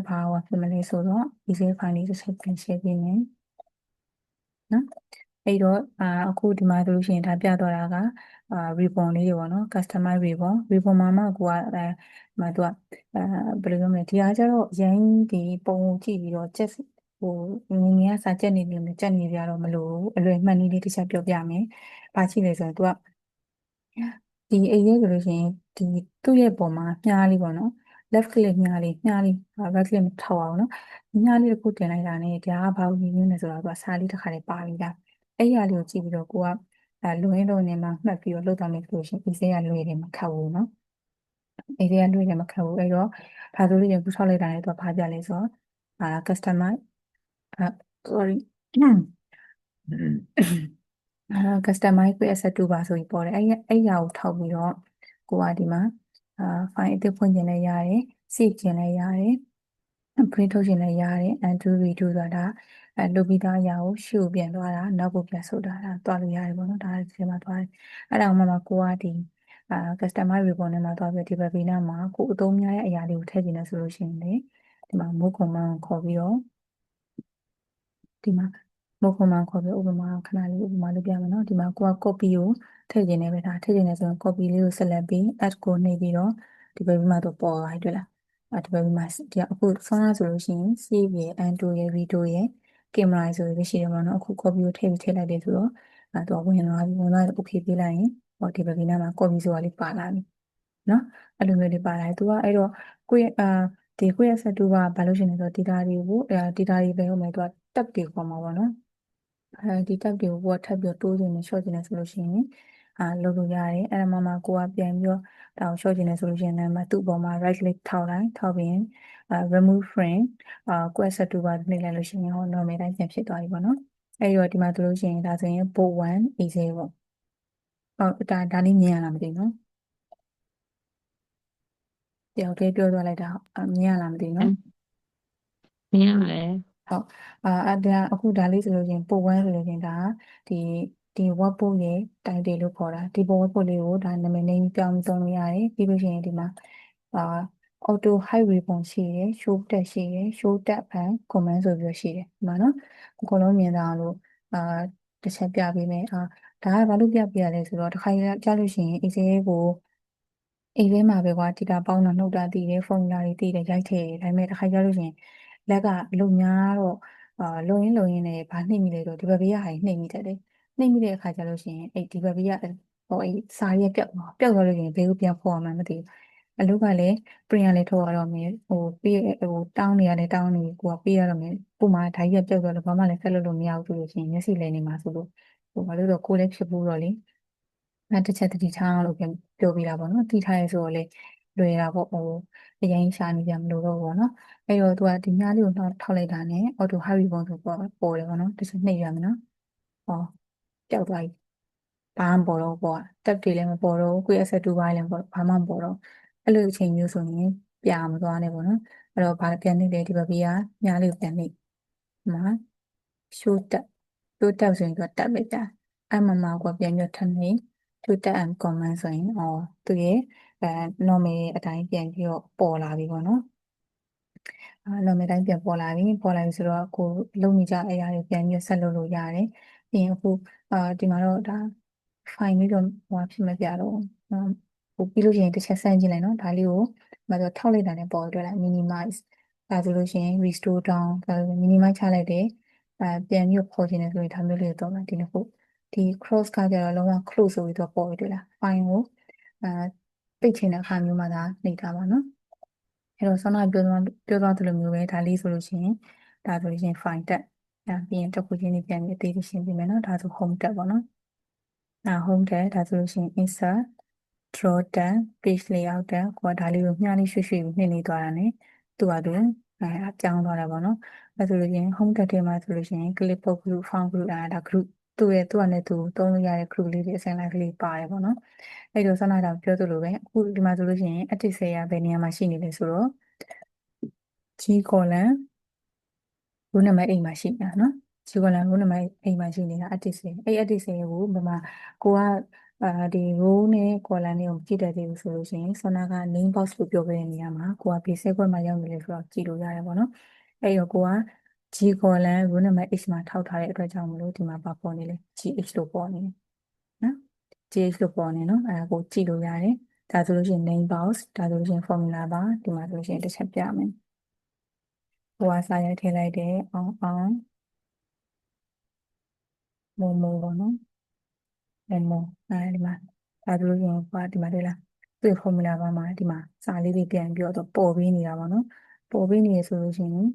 ဘာဝဖြစ်မလဲဆိုတော့ easy file လေးတစ်ချက်ပြန်ရှင်းပြမယ်နော်အဲ့တော့အခုဒီမှာဆိုလို့ရှိရင်ဒါပြသွားတာကribbon လေးတွေပေါ့နော် customize ribbon မှာမှကိုကမှာသူကဘယ်လိုပြောမလဲဒီအားကျတော့ရင်းဒီပုံကြည့်ပြီးတော့ချက်ဟိုငငယ်ကစာချက်နေပြီမချက်နေကြတော့မလို့အလွယ်မှန်နည်းလေးတစ်ချက်ပြောပြမယ်။ဘာကြည့်လဲဆိုတော့သူကဒီအိမ်ရဲ့ဆိုလို့ရှိရင်ဒီသူ့ရဲ့ပုံမှာမြားလေးပေါ့နော် left click မြားလေး right click မထောက်အောင်နော်မြားလေးတစ်ခုတင်လိုက်တာနဲ့ဒါကဘာလို့ရင်းနေဆိုတော့သူကစာလေးတစ်ခါလေးပါပြီးသားအဲ့ရလေးကိုကြည့်ပြီးတော့ကိုကလွင်လုံးနေမှာမှတ်ပြီးတော့လုပ်သွားမယ်ဆိုလို့ရှိရင် easy ကလွယ်တယ်မခက်ဘူးနော် easy ကလွယ်တယ်မခက်ဘူးအဲ့တော့ဘာလို့လဲခုထောက်လိုက်တာလဲသူကဘာပြလဲဆိုတော့customize sorry customize quick asset toolbar ဆိုပြီးပေါ်တယ်အဲ့ရကိုထောက်ပြီးတော့ကိုကဒီမှာfile အသစ်ဖွင့်ခြင်းလည်းရတယ် save ခြင်းလည်းရတယ် print ထုတ်ခြင်းလည်းရတယ် undo redo ဆိုတာလုပ်ပြီးသားအရာကိုရှေ့ကိုပြန်သွားတာနောက်ကိုပြန်ဆုတ်တာသွားလို့ရတယ်ပေါ့နော်ဒါဒီမှာသွားတယ်အဲ့ဒါမှကိုကဒီcustomer report နဲ့မှာသွားပြီးဒီဘက်ဘေးနားမှာကိုအသုံးများတဲ့အရာလေးကိုထည့်ခြင်းလဲဆိုလို့ရှိရင်လေဒီမှာ move command ကိုခေါ်ပြီးတော့ဒီမှာ move command ခေါ်ပြီးဥပမာခဏလေးဥပမာလုပ်ပြမယ်နော်ဒီမှာကိုက copy ကိုထည့်ခြင်းနဲ့ပဲဒါထည့်ခြင်းနဲ့ဆိုရင် copy လေးကို select ပြီး add ကိုနှိပ်ပြီးတော့ဒီဘက်မှာတော့ပေါ်လာတွေ့လားဒီဘက်မှာဒီအခုဆောင်းရဆိုလို့ရှိရင် save ရယ် undo ရယ် redo ရယ် camera ဆိုပြီးရှိတယ်ပေါ့နော်အခု copy ကိုထည့်လိုက်တယ်ဆိုတော့တော့ဝင်သွားပြီဝင်သွားတော့ okay ပေးလိုက်ရင်ဟောဒီဘက်နားမှာ copy ဆိုတာလေးပါလာပြီနော်အဲ့လိုမျိုးလေးပါလာတယ်သူကအဲ့တော့ကိုယ့်ဒီကိုယ့်ရဲ့ set ကဘာလို့ရှိနေဆိုတော့ data တွေကိုdata တွေပဲဟုတ်မယ်သူက tab တွေခေါ်မှာပေါ့နော်ဒီ tab တွေကိုကိုကထပ်ပြီးတိုးခြင်းနဲ့ short ခြင်းနဲ့ဆိုလို့ရှိရင်လုပ်လို့ရတယ်အဲ့ဒါမှကိုကပြန်ပြီးတော့ဒါကို short ခြင်းနဲ့ဆိုလို့ရှိရင်လည်းသူ့အပေါ်မှာ right click ထောက်လိုက်ထောက်ပြီးရင်remove frame ကိုယ့် set ပါနှိပ်လိုက်လို့ရှိရင်ဟော normal တိုင်းပြန်ဖြစ်သွားပြီပေါ့နော်အဲ့တော့ဒီမှာဆိုလို့ရှိရင်ဒါဆိုရင် bold 1 easy ပေါ့ဟုတ်ဒါလေးမြင်ရလားမသိဘူးနော်တယောက်တည်းပြောသွားလိုက်တာမြင်ရလားမသိဘူးနော်မြင်ရတယ်ဟုတ်ဒါအခုဒါလေးဆိုလို့ချင်းပို့ဝမ်းဆိုလို့ချင်းဒါဒီဒီ web book ရဲ့တိုင်တယ်လို့ခေါ်တာဒီ web book လေးကိုဒါနာမည်နေပြောင်းသုံးလို့ရတယ်ပြီးလို့ရှိရင်ဒီမှာအာ auto hide ribbon ရှိရယ် show tab ရှိရယ် show tab and command ဆိုပြီးရှိတယ်ဒီမှာနော်အကုန်လုံးမြင်တာလို့တစ်ချက်ပြပေးမယ်ဒါကဘာလို့ပြပေးရလဲဆိုတော့တစ်ခါကြားလို့ရှိရင် Excel ကိုအိမ်ထဲမှာပဲကွာဒီတာပေါင်းတာနှုတ်တာတည်တယ်ဖုန်းလာတွေတည်တယ်ရိုက်ထည့်တယ်ဒါပေမဲ့တစ်ခါကြားလို့ရှိရင်လက်ကလုံများတော့လုံရင်းနဲ့ဘာနှိမ့်မိလဲတော့ဒီဘက်ဘေးကဟာနှိမ့်မိတတ်တယ်နှိမ့်မိတဲ့အခါကျလို့ရှိရင်အဲ့ဒီဘက်ဘေးကဟိုအဲ့စာရီပျောက်သွားလို့ရှိရင်ဘယ်ကိုပြန်ဖော်ရမှန်းမသိဘူးအလုပ်ကလည်း print ရလည်းထုတ်ရတော့မယ်ပြီးတောင်းနေရတယ်တောင်းနေကိုကပေးရတော့မယ်ပုံမှန်ဓာကြီးကပျောက်သွားလို့ဘာမှလည်းဆက်လုပ်လို့မရဘူးဆိုလို့ရှိရင်မျက်စိလဲနေမှာဆိုလို့ဘာလို့တော့ကိုယ်လည်းဖြစ်ဘူးတော့လေတစ်ချက်တတိထားအောင်လို့ပြောပြတာပေါ့နော်တိထားရဲဆိုတော့လေလွယ်တာပေါ့အရင်ရှာနေကြမလို့တော့ပေါ့နော်အဲ့တော့သူကဒီညားလေးကိုထောက်လိုက်တာနဲ့ auto hurry ပုံဆိုပေါ်တယ်ပေါ့နော်တစ်ချက်နှိပ်ရမယ်နော်ဟောပျောက်သွားပြီဘာမှမပေါ်တော့ပေါ့တက်တွေလည်းမပေါ်တော့ကိုယ့်ရဲ့ set 2ပိုင်းလည်းဘာမှမပေါ်တော့အဲ့လိုအချိန်မျိုးဆိုရင်ပြာမသွားနဲ့ပေါ့နော်အဲ့တော့ဘာပြန်နှိပ်လဲဒီဘက်ကညားလေးကိုပြန်နှိပ်မှာ show tab ဆိုရင်တော့တက်ပဲကြာအမှန်ကပြန်ပြီးထပ်နှိပ် Twitter and comment ဆိုရင်သူရဲ့normal အတိုင်းပြန်ပြီးတော့ပေါ်လာပြီပေါ့နော်normal တိုင်းပြန်ပေါ်လာပြီဆိုတော့ကိုလုံနေကြအရာတွေပြန်ပြီးဆက်လုပ်လို့ရတယ်ပြီးရင်အခုဒီမှာတော့ဒါ fine လေးတော့ဟိုဖြစ်မပြတော့ဟိုပြီးလို့ရှိရင်တစ်ချက်ဆန်းကြည့်လိုက်နော်ဒါလေးကိုမတော့ထောက်လိုက်တာနဲ့ပေါ်တွေ့လိုက် minimize ဒါဆိုလို့ရှိရင် restore down ဒါဆို minimize ချလိုက်တယ်ပြန်ပြီးပေါ်ခြင်းနဲ့ဆိုရင်ဒါမျိုးလေးတော့မှဒီနှစ်ခုဒီ cross ကကြတော့လုံးဝ close ဆိုပြီးတော့ပေါ်ပြီတွေ့လား file ကိုပိတ်ချင်တဲ့အခါမျိုးမှာဒါနှိပ်ထားပါနော်အဲ့တော့ဆောင်းနာပြောသွားသလိုမျိုးပဲဒါလေးဆိုလို့ရှိရင်ဒါဆိုလို့ရှိရင် file တက်ပြီးရင်တစ်ခုချင်းလေးပြန်ပြီးအသေးလေးရှင်းပြမယ်နော်ဒါဆို home တက်ပါနော်home tab ဒါဆိုလို့ရှိရင် insert draw tab page layout tab ကိုကဒါလေးကိုမျှလေးရွှေ့နှိမ့်နေသွားတာ ਨੇ သူကသူပြောင်းသွားတာပေါ့နော်အဲဆိုလို့ရှိရင် home tab ထဲမှာဆိုလို့ရှိရင် clipboard group font group ဒါ group သူကနဲ့သူသုံးလို့ရတဲ့ group လေးတွေအစင်လိုက်ကလေးပါတယ်ပေါ့နော်အဲ့လိုဆောင်းနာတာပြောသလိုပဲအခုဒီမှာဆိုလို့ရှိရင် active ဆရာဘယ်နေရာမှာရှိနေလဲဆိုတော့ G column row number 8မှာရှိနေတာနော် G column row number 8မှာရှိနေတာ active ဆရာအဲ့ active ဆရာကိုဘယ်မှာကိုက ဒီ row နဲ့ column တွေကိုကြည့်တတ်သေးဘူးဆိုလို့ရှိရင်ဆောနာက name box လို့ပြောခဲ့တဲ့နေရာမှာကိုက base ခွက်မှာရောက်နေလေဆိုတော့ကြည့်လို့ရတယ်ပေါ့နော်အဲ့တော့ကိုက G column row number H မှာထောက်ထားတဲ့အတွက်ကြောင့်မလို့ဒီမှာပေါ်နေလေ GH လို့ပေါ်နေတယ်နော် GH လို့ပေါ်နေနော်အဲ့ဒါကိုကြည့်လို့ရတယ်ဒါဆိုလို့ရှိရင် name box ဒါဆိုလို့ရှိရင် formula ပါဒီမှာဆိုလို့ရှိရင်တစ်ချက်ပြမယ်ကိုကစာရိုက်ထည့်လိုက်တယ်အောင်မို့ပေါ့နော်မို့ဒီမှာဒါဆိုလို့ရှိရင်ကိုကဒီမှာတွေ့လားသူ့ formula ပါမှာဒီမှာစာလေးတွေပြန်ပြီးတော့ပေါ်ပြီးနေတာပေါ့နော်ပေါ်ပြီးနေရဆိုလို့ရှိရင်